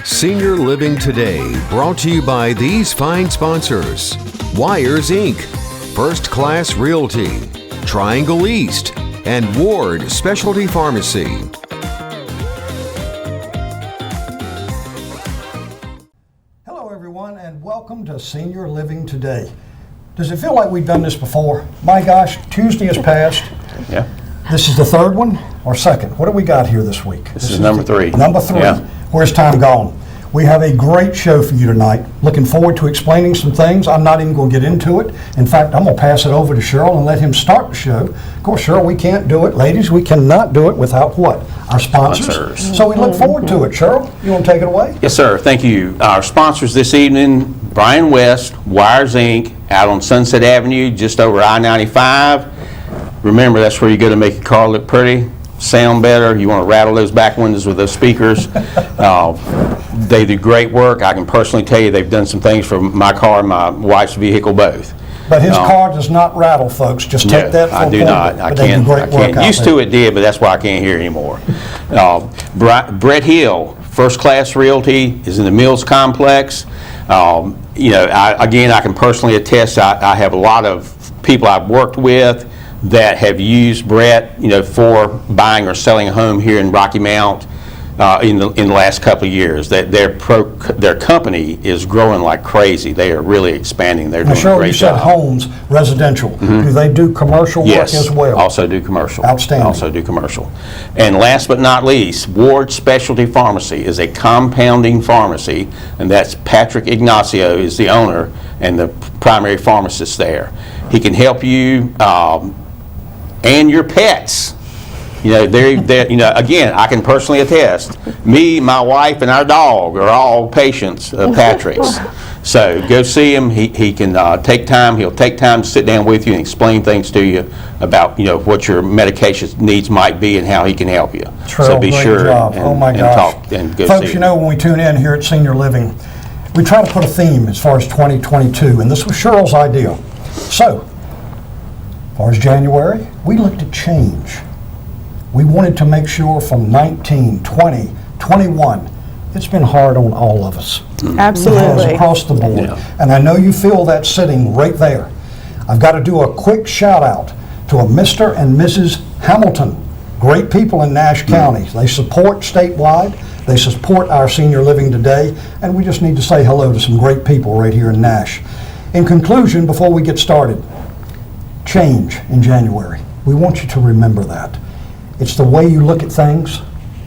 Senior Living Today, brought to you by these fine sponsors: Wires Inc., First Class Realty, Triangle East, and Ward Specialty Pharmacy. Hello everyone, and welcome to Senior Living Today. Does it feel like we've done this before? My gosh, Tuesday has passed. Yeah. This is the third one or second? What do we got here this week? This is number three. Number three. Yeah. Where's time gone? We have a great show for you tonight. Looking forward to explaining some things. I'm not even going to get into it. In fact, I'm going to pass it over to Cheryl and let him start the show. Of course, Cheryl, we can't do it. Ladies, we cannot do it without what? Our sponsors. So we look forward to it. Cheryl, you want to take it away? Yes, sir. Thank you. Our sponsors this evening: Brian West, Wires Inc., out on Sunset Avenue, just over I-95. Remember, that's where you go to make your car look pretty, sound better. You want to rattle those back windows with those speakers. They do great work. I can personally tell you they've done some things for my car and my wife's vehicle both. But his car does not rattle, folks. Just take that for a point. I do not. I can't. Used to it did, but that's why I can't hear anymore. Brett Hill, First Class Realty, is in the Mills Complex. I can personally attest. I have a lot of people I've worked with that have used Brett, for buying or selling a home here in Rocky Mount in the last couple of years. That their company is growing like crazy. They are really expanding. They're doing a great job. You said homes, residential. Mm-hmm. Do they do commercial work as well? Yes, also do commercial. Outstanding. Also do commercial. And last but not least, Ward Specialty Pharmacy is a compounding pharmacy, and that's Patrick Ignacio is the owner and the primary pharmacist there. He can help you and your pets. Again, I can personally attest. Me, my wife, and our dog are all patients of Patrick's. So go see him. He can take time. He'll take time to sit down with you and explain things to you about what your medication needs might be and how he can help you. So be sure and talk and go Folks, see him. when we tune in here at Senior Living, we try to put a theme as far as 2022, and this was Cheryl's idea. So, as far as January, we looked at change. We wanted to make sure from 19, 20, 21, it's been hard on all of us. Absolutely. Across the board. Yeah. And I know you feel that sitting right there. I've got to do a quick shout out to a Mr. and Mrs. Hamilton. Great people in Nash County. They support statewide. They support our Senior Living Today. And we just need to say hello to some great people right here in Nash. In conclusion, before we get started, change in January. We want you to remember that. It's the way you look at things.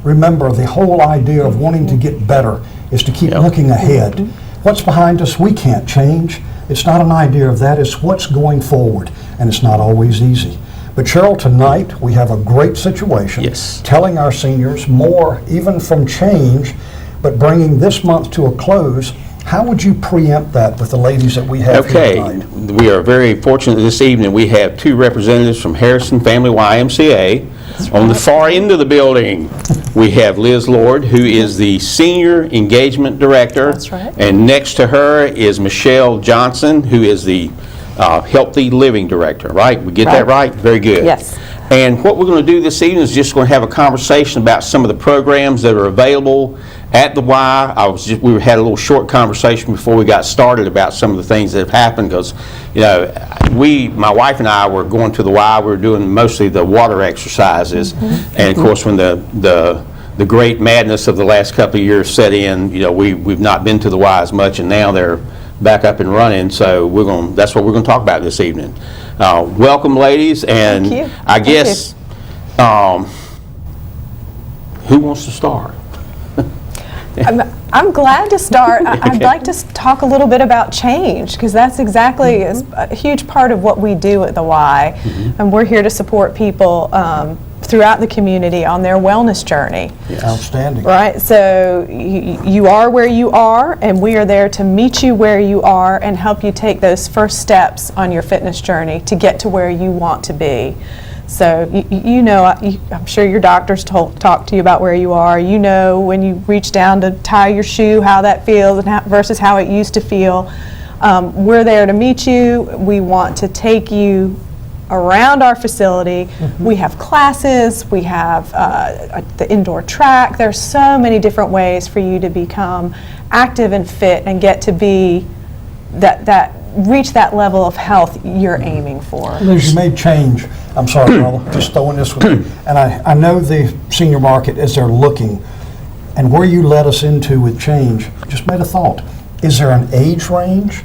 Remember, the whole idea of wanting to get better is to keep looking ahead. What's behind us, we can't change. It's not an idea of that, it's what's going forward, and it's not always easy. But Cheryl, tonight we have a great situation, telling our seniors more even from change, but bringing this month to a close. How would you preempt that with the ladies that we have here tonight? We are very fortunate this evening. We have two representatives from Harrison Family YMCA. On the far end of the building, we have Liz Lord, who is the Senior Engagement Director. That's right. And next to her is Michelle Johnson, who is the Healthy Living Director, right? We get that right? Very good. Yes. And what we're going to do this evening is just going to have a conversation about some of the programs that are available at the Y. We had a little short conversation before we got started about some of the things that have happened because, my wife and I were going to the Y. We were doing mostly the water exercises, and of course, when the great madness of the last couple of years set in, we've not been to the Y as much, and now they're back up and running. So that's what we're going to talk about this evening. Welcome, ladies, and Thank you. I guess who wants to start? I'm glad to start. I'd like to talk a little bit about change because that's exactly a huge part of what we do at the Y, and we're here to support people throughout the community on their wellness journey. Yes. Outstanding. Right, so you are where you are, and we are there to meet you where you are and help you take those first steps on your fitness journey to get to where you want to be. So I'm sure your doctors talk to you about where you are. When you reach down to tie your shoe, how that feels versus how it used to feel. We're there to meet you. We want to take you around our facility. We have classes, we have the indoor track. There's so many different ways for you to become active and fit and get to be reach that level of health you're aiming for. Liz, you made change. I'm sorry, Marla, just throwing this with you. And I know the senior market, as they're looking, and where you led us into with change, just made a thought. Is there an age range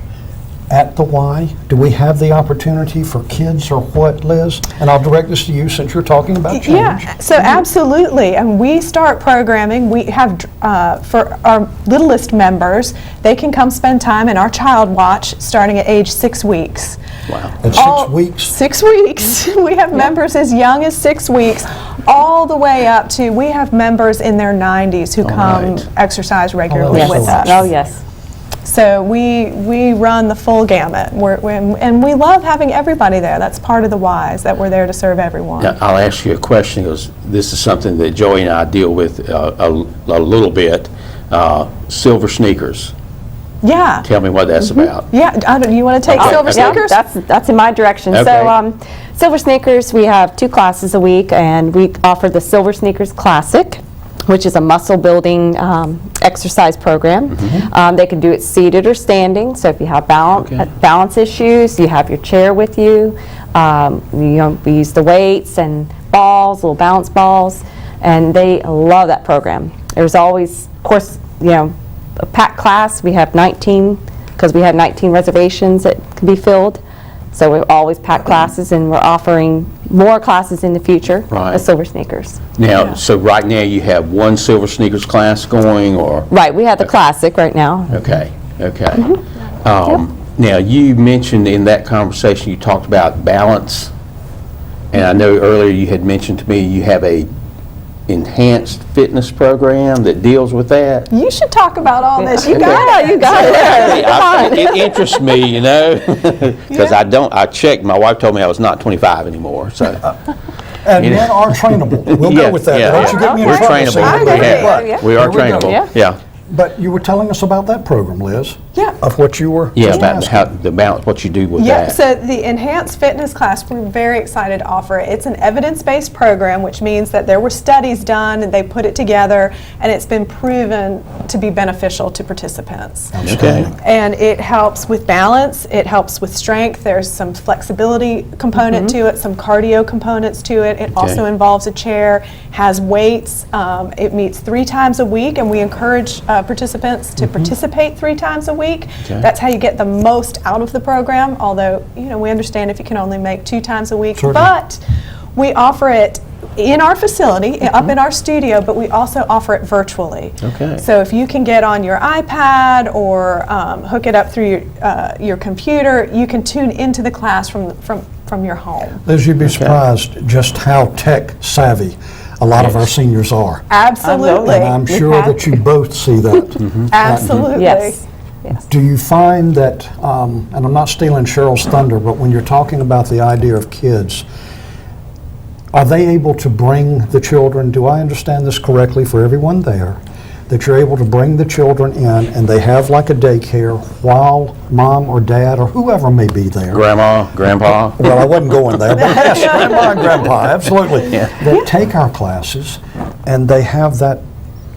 at the Y? Do we have the opportunity for kids or what, Liz? And I'll direct this to you since you're talking about change. Yeah, so absolutely. And we start programming. We have, for our Littlest members, they can come spend time in our Child Watch starting at age 6 weeks. Wow. At 6 weeks? 6 weeks. We have members as young as 6 weeks, all the way up to, we have members in their 90s who come right. exercise regularly Yes. with us. Oh, yes. So we run the full gamut, and we love having everybody there. That's part of the whys, that we're there to serve everyone. Now, I'll ask you a question, because this is something that Joey and I deal with a little bit. Silver sneakers. Yeah. Tell me what that's about. Yeah, you want to take Okay, Silver okay. Sneakers? That's in my direction. Okay. So Silver Sneakers, we have 2 classes a week, and we offer the Silver Sneakers Classic, which is a muscle building exercise program. They can do it seated or standing, so if you have balance issues, you have your chair with you. We use the weights and balls, little balance balls, and they love that program. There's always, of course, a packed class. We have 19, because we have 19 reservations that can be filled. So we always pack classes, and we're offering more classes in the future Right. of Silver Sneakers. Now, so right now you have one Silver Sneakers class going, or? Right, we have the Classic right now. Okay, okay. Now, you mentioned in that conversation, you talked about balance, and I know earlier you had mentioned to me you have a enhanced fitness program that deals with that. You should talk about all this. You Okay. got it. You got it. It interests me, because I checked, my wife told me I was not 25 anymore, so. And men are trainable. We'll go with that. Don't you get me in We're trouble. trainable. saying We that. have- Yeah. We are Here we go. trainable, Yeah. yeah. But you were telling us about that program, Liz. Yeah. Of what you were Yeah, just about asking. how, the balance, what you do with Yeah, that. so the Enhanced Fitness class, we're very excited to offer it. It's an evidence-based program, which means that there were studies done, and they put it together, and it's been proven to be beneficial to participants. Okay. And it helps with balance, it helps with strength, there's some flexibility component to it, some cardio components to it. It also involves a chair, has weights. It meets 3 times a week, and we encourage participants to participate 3 times a week. Okay. That's how you get the most out of the program, although, we understand if you can only make 2 times a week. Certainly. But we offer it in our facility, up in our studio, but we also offer it virtually. Okay. So if you can get on your iPad or hook it up through your computer, you can tune into the class from your home. Liz, you'd be surprised just how tech savvy a lot of our seniors are. Absolutely. And I'm sure that you both see that. Absolutely. Yes. Yes. Do you find that, and I'm not stealing Cheryl's thunder, but when you're talking about the idea of kids, are they able to bring the children, do I understand this correctly for everyone there, that you're able to bring the children in and they have like a daycare while mom or dad or whoever may be there? Grandma, grandpa? Well, I wasn't going there, but yes, grandma and grandpa, absolutely. They take our classes and they have that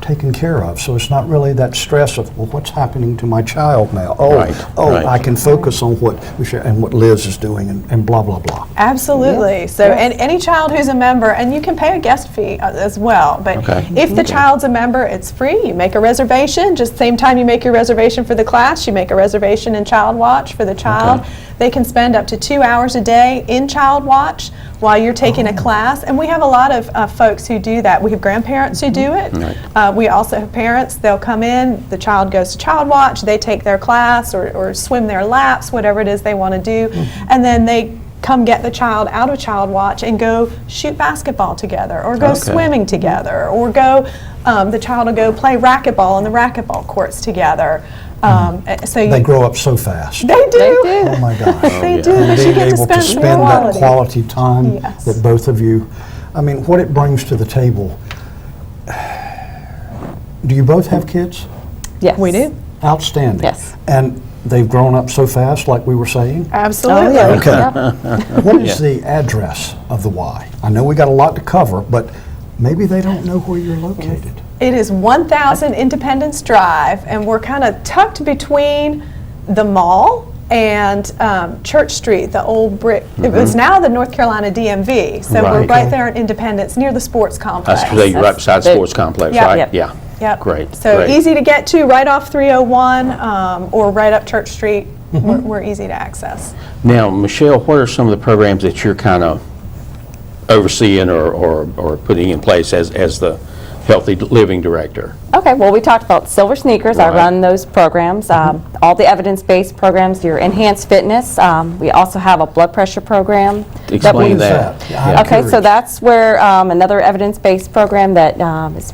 taken care of. So it's not really that stress of, well, what's happening to my child now? Oh, Right, right. I can focus on what we share and what Liz is doing and blah, blah, blah. Absolutely. So, and any child who's a member, and you can pay a guest fee as well, but Okay. if the child's a member, it's free. You make a reservation, just same time you make your reservation for the class, you make a reservation in Child Watch for the child. Okay. They can spend up to 2 hours a day in Child Watch while you're taking a class, and we have a lot of folks who do that. We have grandparents who do it. Right. We also have parents, they'll come in, the child goes to Child Watch, they take their class or swim their laps, whatever it is they want to do, and then they come get the child out of Child Watch and go shoot basketball together, or go Okay. swimming together, or go, the child will go play racquetball on the racquetball courts together. So They grow up so fast. They do. Oh my gosh. They do. And But you being get to able to spend spend that quality. quality time Yes. that both of you, I mean, what it brings to the table. Do you both have kids? Yes. We do. Outstanding. Yes. And they've grown up so fast, like we were saying? Absolutely. Oh, yeah. Okay. Yep. What is the address of the Y? I know we got a lot to cover, but maybe they don't know where you're located. It is 1000 Independence Drive, and we're kind of tucked between the mall and Church Street, the old brick. It was now the North Carolina DMV, so we're Right. right there in Independence, near the sports complex. That's right beside the sports complex, Yeah. right? Yep. Yeah. Yep. Great. So great. easy to get to, right off 301 or right up Church Street. We're easy to access. Now, Michelle, what are some of the programs that you're kind of overseeing or putting in place as the Healthy Living Director? Okay, well, we talked about Silver Sneakers. I Right. run those programs, all the evidence-based programs, your enhanced fitness. We also have a blood pressure program. Explain What is that. that? I'm Okay, so curious. that's where another evidence-based program that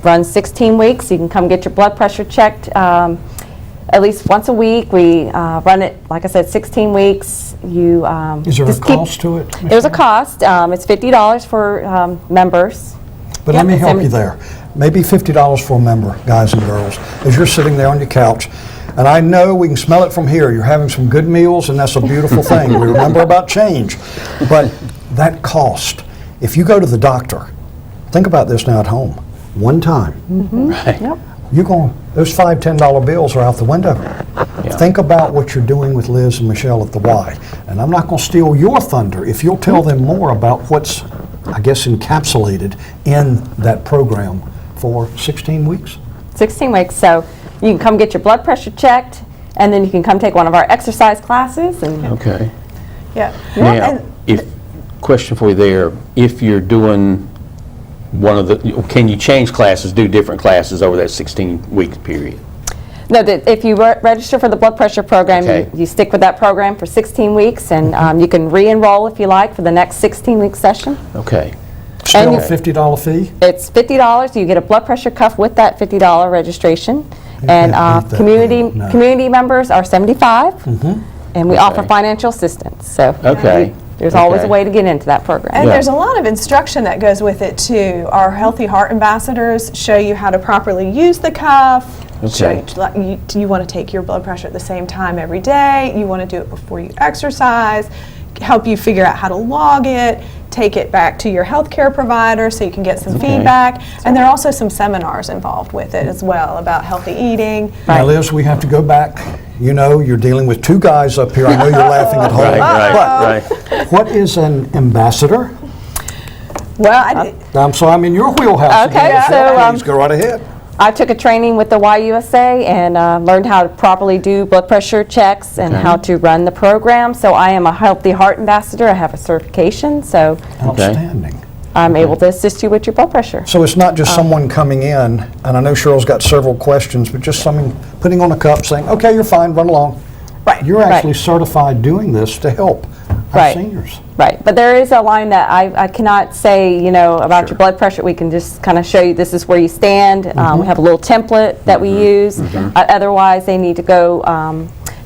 runs 16 weeks. You can come get your blood pressure checked at least once a week. We run it, like I said, 16 weeks. You Is there a just keep- cost to it? There's a Michelle? cost. It's $50 for members. But let Yep, me it's help in- you there. Maybe $50 for a member, guys and girls, as you're sitting there on your couch. And I know we can smell it from here. You're having some good meals, and that's a beautiful thing. We remember about change. But that cost, if you go to the doctor, think about this now at home. One time, Right. Yep. you're going, those $5, $10 bills are out the window. Yeah. Think about what you're doing with Liz and Michelle at the Y. And I'm not going to steal your thunder if you'll tell them more about what's, I guess, encapsulated in that program for 16 weeks. 16 weeks. So you can come get your blood pressure checked, and then you can come take one of our exercise classes. And Okay. Yeah. Now, And question for you there, if you're doing one of the, can you change classes, do different classes over that 16-week period? no, if you register for the blood pressure program, Okay. you stick with that program for 16 weeks, and you can re-enroll if you like for the next 16-week session. Okay. Still a you- $50 fee? It's $50. You get a blood pressure cuff with that $50 registration. And can't beat that, community can you? No. community members are 75, and we offer Okay. financial assistance. So Okay. there's always a Okay. way to get into that program. And Yeah. there's a lot of instruction that goes with it too. Our Healthy Heart Ambassadors show you how to properly use the cuff. Show Okay. you, like, you want to take your blood pressure at the same time every day. You want to do it before you exercise. Help you figure out how to log it. Take it back to your healthcare provider so you can get some Okay. feedback. And there are also some seminars involved with it as well about healthy eating. Now, Liz, we have to go back. You know, you're dealing with two guys up here. I know you're laughing at home. Right. But what is an ambassador? Well, So I'm in your wheelhouse. Okay, again. so, Please go right ahead. I took a training with the YMCA and learned how to properly do blood pressure checks and Okay. how to run the program. So I am a Healthy Heart Ambassador. I have a certification, so Outstanding. I'm able to assist you with your blood pressure. So it's not just someone coming in, and I know Cheryl's got several questions, but just someone putting on a cup saying, okay, you're fine, run along. Right. You're actually certified doing this to help our Right. seniors. Right, but there is a line that I cannot say, you know, about your blood pressure. We can just kind of show you this is where you stand. We have a little template that we use. Otherwise, they need to go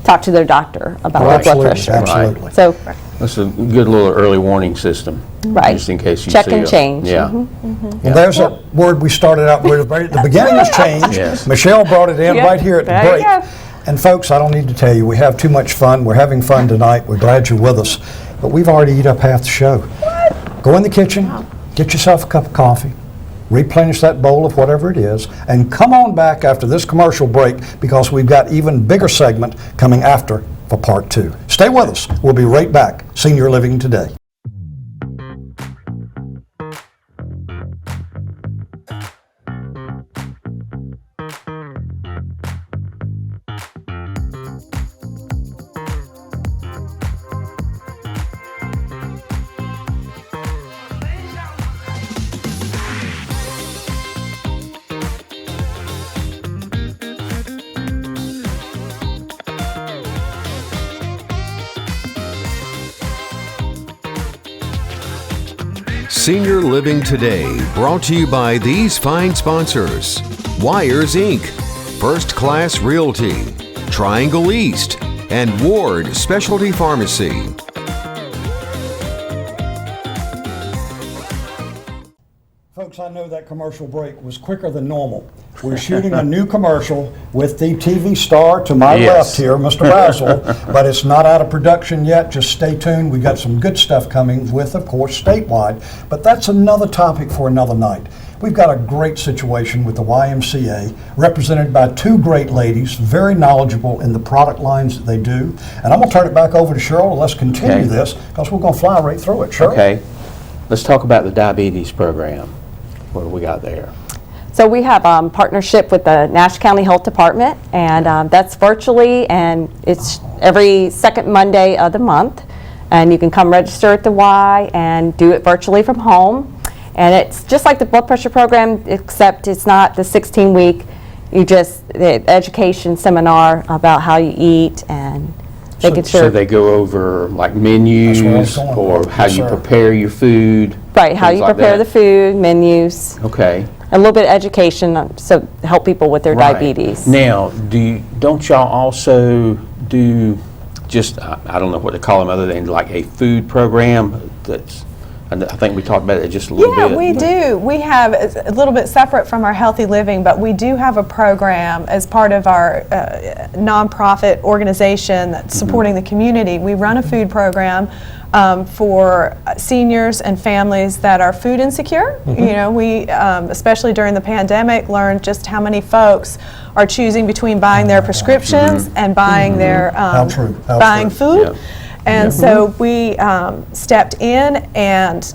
talk to their doctor about Oh, their blood absolutely, pressure. absolutely. So, That's a good little early warning system. Right. Just in case you Check see and a- change. Yeah. And there's that word we started out with at the beginning is change. Yes. Michelle brought it in Yep, right here at the there you break. go. And folks, I don't need to tell you, we have too much fun. We're having fun tonight. We're glad you're with us. But we've already eaten up half the show. Go in the kitchen, get yourself a cup of coffee, replenish that bowl of whatever it is, and come on back after this commercial break because we've got even bigger segment coming after for part 2. Stay with us. We'll be right back. Senior Living Today. Senior Living Today, brought to you by these fine sponsors: Wires Inc., First Class Realty, Triangle East, and Ward Specialty Pharmacy. Folks, Folks, I know that commercial break was quicker than normal. We're shooting a new commercial with the TV star to my left here, Mr. Basil, but it's not out of production yet. Just stay tuned. We've got some good stuff coming with, of course, statewide, but that's another topic for another night. We've got a great situation with the YMCA, represented by two great ladies, very knowledgeable in the product lines that they do. And I'm going to turn it back over to Cheryl, and let's continue this, because we're going to fly right through it. Cheryl? Okay. Let's talk about the diabetes program. What do we got there? So we have partnership with the Nash County Health Department, and that's virtually, and it's every second Monday of the month. And you can come register at the Y and do it virtually from home. And it's just like the blood pressure program, except it's not the 16-week. You just, the education seminar about how you eat and making sure. So they go over like menus or how you prepare your food? Right, how you prepare the food, menus. Okay. A little bit of education, so help people with their diabetes. Now, don't y'all also do just, I don't know what to call them other than like a food program that's, I think we talked about it just a little bit. Yeah, we do. We have a little bit separate from our healthy living, but we do have a program as part of our nonprofit organization that's supporting the community. We run a food program for seniors and families that are food insecure. You know, we, especially during the pandemic, learned just how many folks are choosing between buying their prescriptions and buying their buying food. Yep. And so we stepped in, and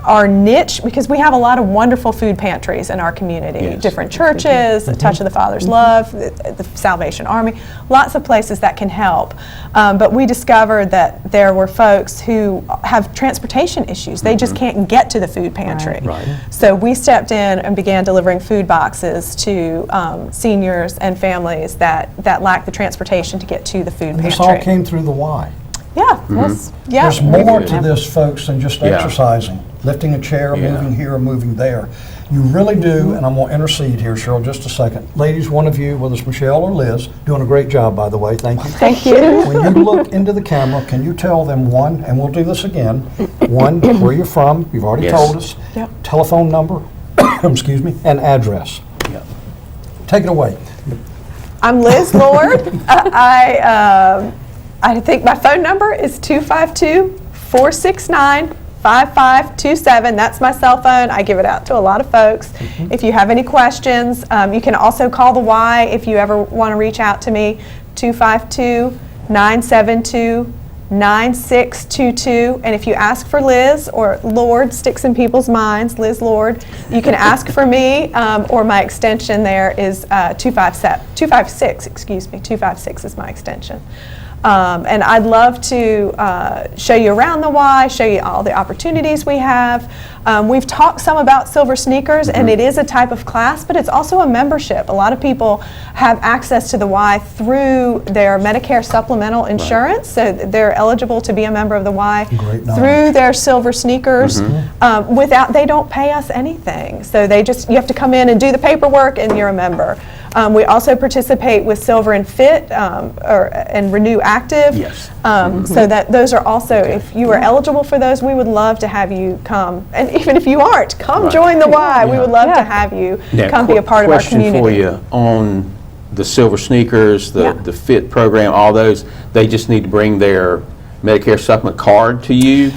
our niche, because we have a lot of wonderful food pantries in our community, different churches, the Touch of the Father's Love, the Salvation Army, lots of places that can help. But we discovered that there were folks who have transportation issues. They just can't get to the food pantry. So we stepped in and began delivering food boxes to seniors and families that lack the transportation to get to the food pantry. This all came through the Y. Yeah. There's more to this, folks, than just exercising, lifting a chair, moving here or moving there. You really do, and I'm going to intercede here, Cheryl, just a second. Ladies, one of you, whether it's Michelle or Liz, doing a great job, by the way. Thank you. Thank you. When you look into the camera, can you tell them one, and we'll do this again, one, where you're from, you've already told us, telephone number, excuse me, and address. Take it away. I'm Liz Lord. I think my phone number is 252-469-5527. That's my cell phone. I give it out to a lot of folks. If you have any questions, you can also call the Y if you ever want to reach out to me, 252-972-9622. And if you ask for Liz, or Lord sticks in people's minds, Liz Lord, you can ask for me, or my extension there is 256, excuse me, 256 is my extension. And I'd love to show you around the Y, show you all the opportunities we have. We've talked some about Silver Sneakers, and it is a type of class, but it's also a membership. A lot of people have access to the Y through their Medicare supplemental insurance, so they're eligible to be a member of the Y through their Silver Sneakers. They don't pay us anything, so you have to come in and do the paperwork, and you're a member. We also participate with Silver and Fit and Renew Active. So that those are also, if you are eligible for those, we would love to have you come. And even if you aren't, come join the Y. We would love to have you come be a part of our community. Question for you on the Silver Sneakers, the Fit program, all those, they just need to bring their Medicare supplement card to you?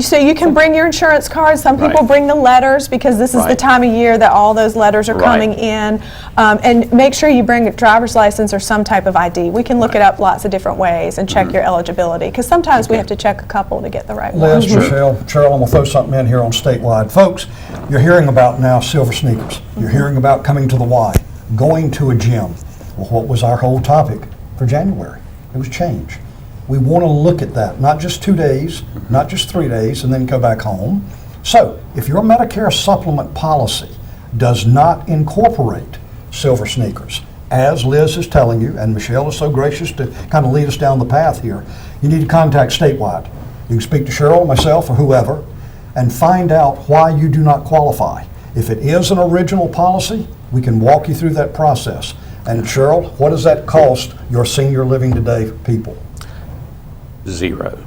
So you can bring your insurance card. Some people bring the letters, because this is the time of year that all those letters are coming in. And make sure you bring a driver's license or some type of ID. We can look it up lots of different ways and check your eligibility, because sometimes we have to check a couple to get the right one. Liz, Michelle, Cheryl, I'm going to throw something in here on statewide. Folks, you're hearing about now Silver Sneakers. You're hearing about coming to the Y, going to a gym. Well, what was our whole topic for January? It was change. We want to look at that, not just 2 days, not just 3 days, and then go back home. So, if your Medicare supplement policy does not incorporate Silver Sneakers, as Liz is telling you, and Michelle is so gracious to kind of lead us down the path here, you need to contact statewide. You can speak to Cheryl, myself, or whoever, and find out why you do not qualify. If it is an original policy, we can walk you through that process. And Cheryl, what does that cost your senior living today people? Zero.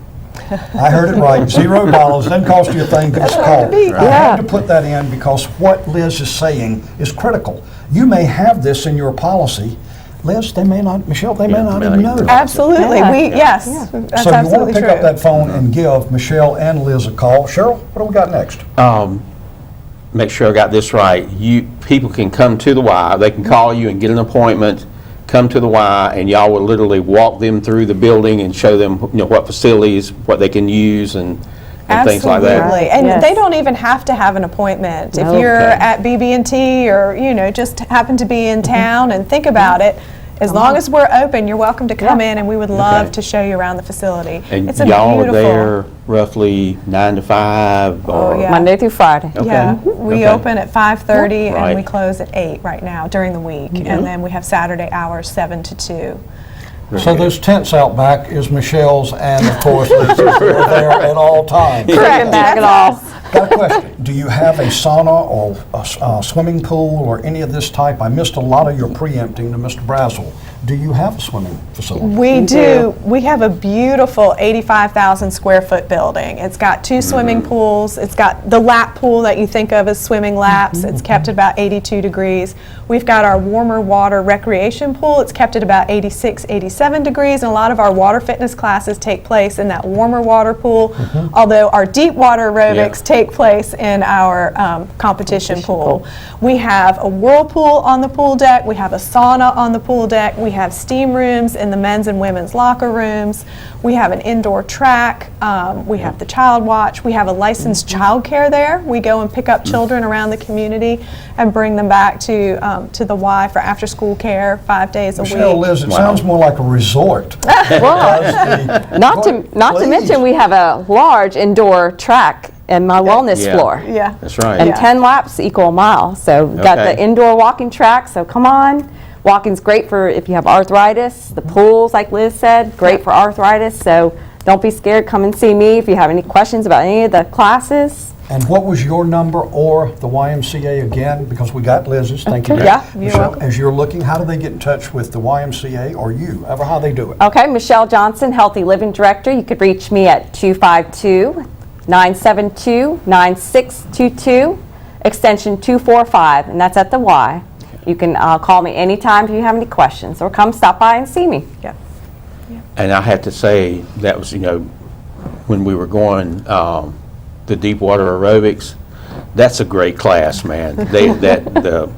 I heard it right, $0. Doesn't cost you a thing, give us a call. I had to put that in because what Liz is saying is critical. You may have this in your policy. Liz, they may not, Michelle, they may not even know. Absolutely, Yeah. that's So you want absolutely to pick true. up that phone and give Michelle and Liz a call. Cheryl, what do we got next? Make sure I got this right. People can come to the Y, they can call you and get an appointment, come to the Y, and y'all will literally walk them through the building and show them, what facilities, what they can use and things like that. Absolutely, and Yes. they don't even have to have an appointment. If No. you're Okay. at BB&T or, just happen to be in town and think about it, as long as we're open, you're welcome to come in, and we would love Okay. to show you around the facility. And It's a y'all are beautiful. there roughly 9 to 5? Or yeah. Monday through Friday. Okay. Yeah, we Okay. open at 5:30 and we Right. close at 8 right now during the week. And then we have Saturday hours 7 to 2. So those tents out back is Michelle's, and of course, Liz's are there at all times. Correct. Back it all. Got a question. Do you have a sauna or a swimming pool or any of this type? I missed a lot of your preempting to Mr. Brazel. Do you have a swimming facility? We do. We have a beautiful 85,000 square foot building. It's got 2 swimming pools. It's got the lap pool that you think of as swimming laps. It's kept at about 82 degrees. We've got our warmer water recreation pool. It's kept at about 86, 87 degrees. And a lot of our water fitness classes take place in that warmer water pool, although our deep water aerobics take place in our competition pool. We have a whirlpool on the pool deck. We have a sauna on the pool deck. We have steam rooms in the men's and women's locker rooms. We have an indoor track. We have the child watch. We have a licensed child care there. We go and pick up children around the community and bring them back to the Y for after school care 5 days a Michelle, week. Liz, it sounds more like a resort. Not to mention, we have a large indoor track and my wellness Yeah. floor. Yeah. That's right. And 10 laps equal a mile. So we've got Okay. the indoor walking track, so come on. Walking's great for if you have arthritis. The pools, like Liz said, great for arthritis. So don't be scared, come and see me if you have any questions about any of the classes. And what was your number or the YMCA again? Because we got Liz's, thank you. Yeah. You're Michelle, welcome. as you're looking, how do they get in touch with the YMCA or you, ever how they do it? Okay, Michelle Johnson, Healthy Living Director. You could reach me at 252-972-9622, extension 245, and that's at the Y. You can call me anytime if you have any questions, or come stop by and see me. Yeah. And I have to say, that was, when we were going, the deep water aerobics, that's a great class, man. The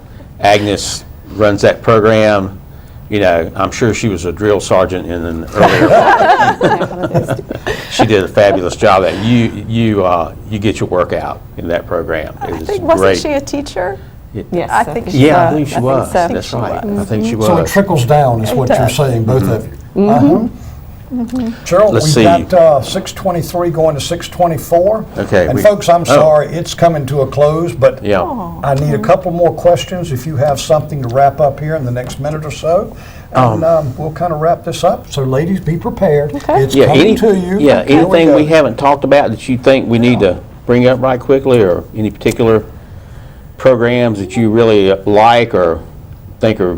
Agnes runs that program. I'm sure she was a drill sergeant in an earlier. She did a fabulous job. That you get your workout in that program. It I is think, wasn't great. she a teacher? Yes. I think Yeah, I believe she I think was. so. That's right. I think she So it was. trickles down is what It you're does. saying, both of you. Cheryl, Let's we've see. got 6:23 going to 6:24. Okay, And we- folks, I'm oh. sorry, it's coming to a close, but Yeah. I need a couple more questions if you have something to wrap up here in the next minute or so. And we'll kind of wrap this up. So ladies, be prepared. It's Yeah, coming to you. Yeah, Here we anything go. we haven't talked about that you think we need to bring up right quickly, or any particular programs that you really like or think are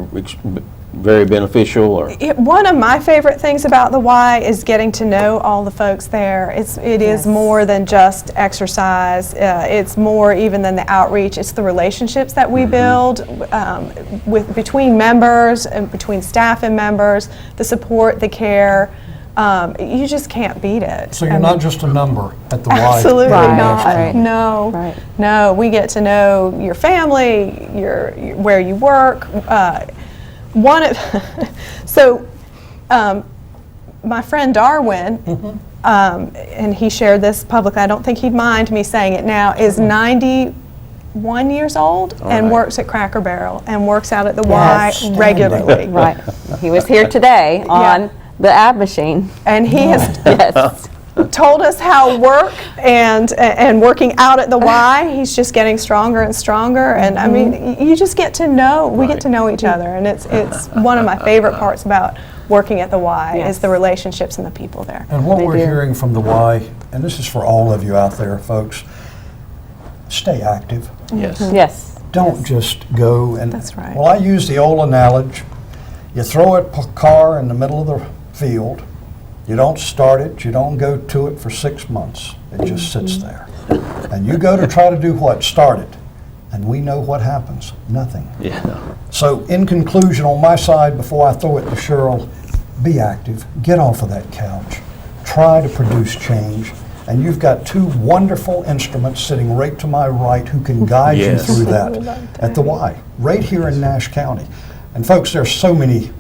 very beneficial, or? One of my favorite things about the Y is getting to know all the folks there. It is more than just exercise. It's more even than the outreach. It's the relationships that we build between members and between staff and members, the support, the care. You just can't beat it. So you're not just a number at the Y. Absolutely Right, not. right. No, Right. no. We get to know your family, where you work. My friend Darwin, and he shared this publicly. I don't think he'd mind me saying it now. Is 91 years old and right. works at Cracker Barrel and works out at the Y Outstanding. regularly. Right. He was here today on the ab machine. And he has Yes. told us how work and working out at the Y, he's just getting stronger and stronger. And I mean, you just get to know, we get to know each other. And it's one of my favorite parts about working at the Y Yes. is the relationships and the people there. And what They we're do. hearing from the Y, and this is for all of you out there, folks, stay active. Yes. Yes. Don't just go and. That's right. Well, I use the old analogy. You throw a car in the middle of the field, You don't start it, you don't go to it for 6 months. It just sits there. And you go to try to do what? Start it. And we know what happens. Nothing. Yeah. So in conclusion, on my side, before I throw it to Cheryl, be active. Get off of that couch. Try to produce change. And you've got two wonderful instruments sitting right to my right who can guide Yes. you through that at the Y, right here in Nash County. And folks, there's so many,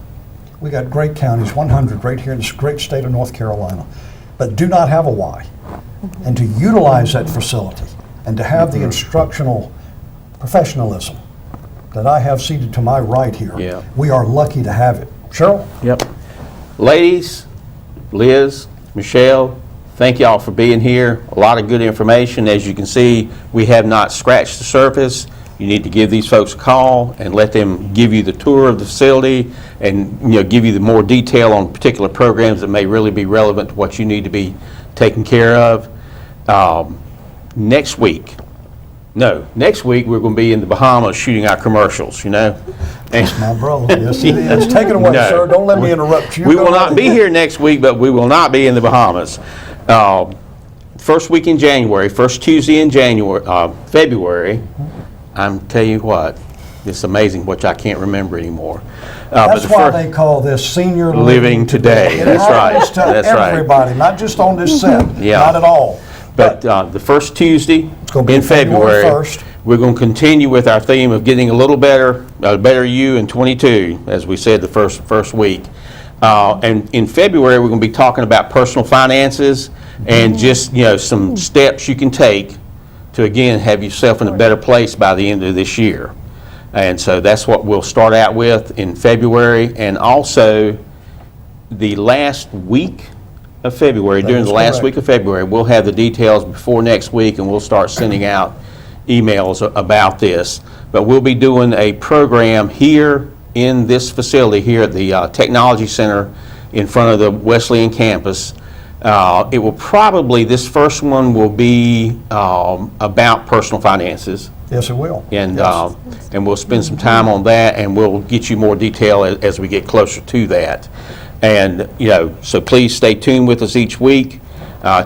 we got great counties, 100 right here in this great state of North Carolina, but do not have a Y. And to utilize that facility and to have the instructional professionalism that I have seated to my right here, Yeah. we are lucky to have it. Cheryl? Yep. Ladies, Liz, Michelle, thank y'all for being here. A lot of good information. As you can see, we have not scratched the surface. You need to give these folks a call and let them give you the tour of the facility and give you the more detail on particular programs that may really be relevant to what you need to be taken care of. Next week we're going to be in the Bahamas shooting our commercials, And My brother, yes it is. Take it away, No. sir. Don't let me interrupt you. we Go will right not be ahead. here next week, but we will not be in the Bahamas. First week in January, first Tuesday in February, I'm tell you what, it's amazing what I can't remember anymore. That's why they call this senior Living Today. It That's right. happens to That's right. everybody, not just on this set, Yeah. not at all. But the first Tuesday gonna be in February February, 1st. we're going to continue with our theme of getting a little better, better you in 22, as we said the first week. And in February, we're going to be talking about personal finances and just some steps you can take to again have yourself in a better place by the end of this year. And so that's what we'll start out with in February, and also the last week of February, during is the last correct. week of February, we'll have the details before next week, and we'll start sending out emails about this. But we'll be doing a program here in this facility here at the Technology Center in front of the Wesleyan campus. It will probably, this first one will be about personal finances. Yes, it will. And, Yes. and we'll spend some time on that, and we'll get you more detail as we get closer to that. And, so please stay tuned with us each week.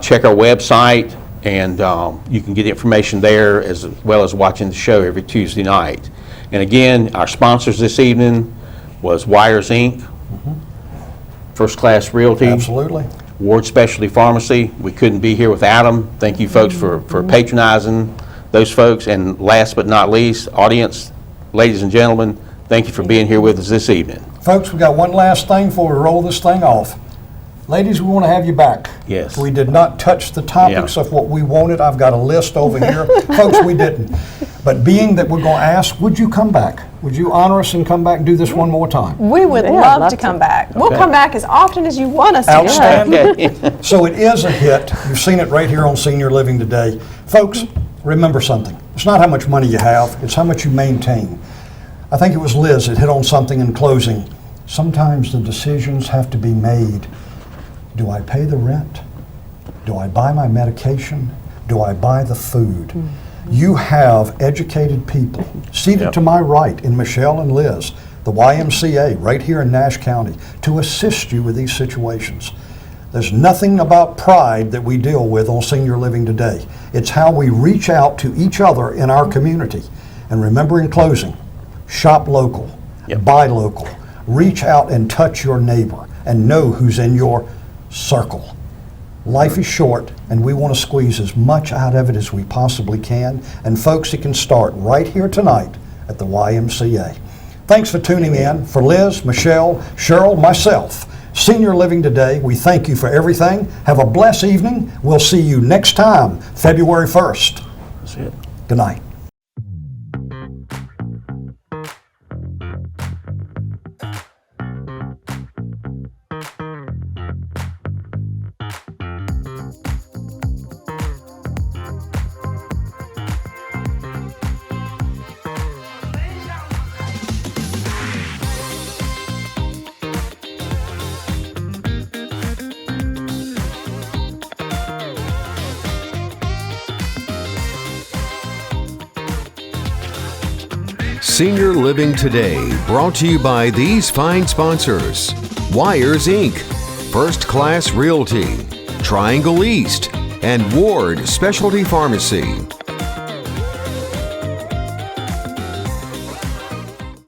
Check our website, and you can get information there as well as watching the show every Tuesday night. And again, our sponsors this evening was Wires Inc., First Class Realty, Absolutely. Ward Specialty Pharmacy. We couldn't be here without them. Thank you folks for patronizing those folks. And last but not least, audience, ladies and gentlemen, thank you for being here with us this evening. Folks, we got one last thing before we roll this thing off. Ladies, we want to have you back. Yes. We did not touch the topics Yeah. of what we wanted. I've got a list over here. Folks, we didn't. But being that we're going to ask, would you come back? Would you honor us and come back and do this one more time? We would Yeah, love love to to. come back. We'll Okay. come back as often as you want us to. Outstanding. Okay. So it is a hit. You've seen it right here on Senior Living Today. Folks, remember something. It's not how much money you have, it's how much you maintain. I think it was Liz that hit on something in closing. Sometimes the decisions have to be made. Do I pay the rent? Do I buy my medication? Do I buy the food? You have educated people seated Yep. to my right in Michelle and Liz, the YMCA right here in Nash County, to assist you with these situations. There's nothing about pride that we deal with on Senior Living Today. It's how we reach out to each other in our community. And remember, in closing, shop local, Yep. buy local, reach out and touch your neighbor and know who's in your circle. Life is short, and we want to squeeze as much out of it as we possibly can. And folks, it can start right here tonight at the YMCA. Thanks for tuning in. For Liz, Michelle, Cheryl, myself, Senior Living Today, we thank you for everything. Have a blessed evening. We'll see you next time, February 1st. That's it. Good night. Senior Living Today, brought to you by these fine sponsors. Wires Inc., First Class Realty, Triangle East, and Ward Specialty Pharmacy.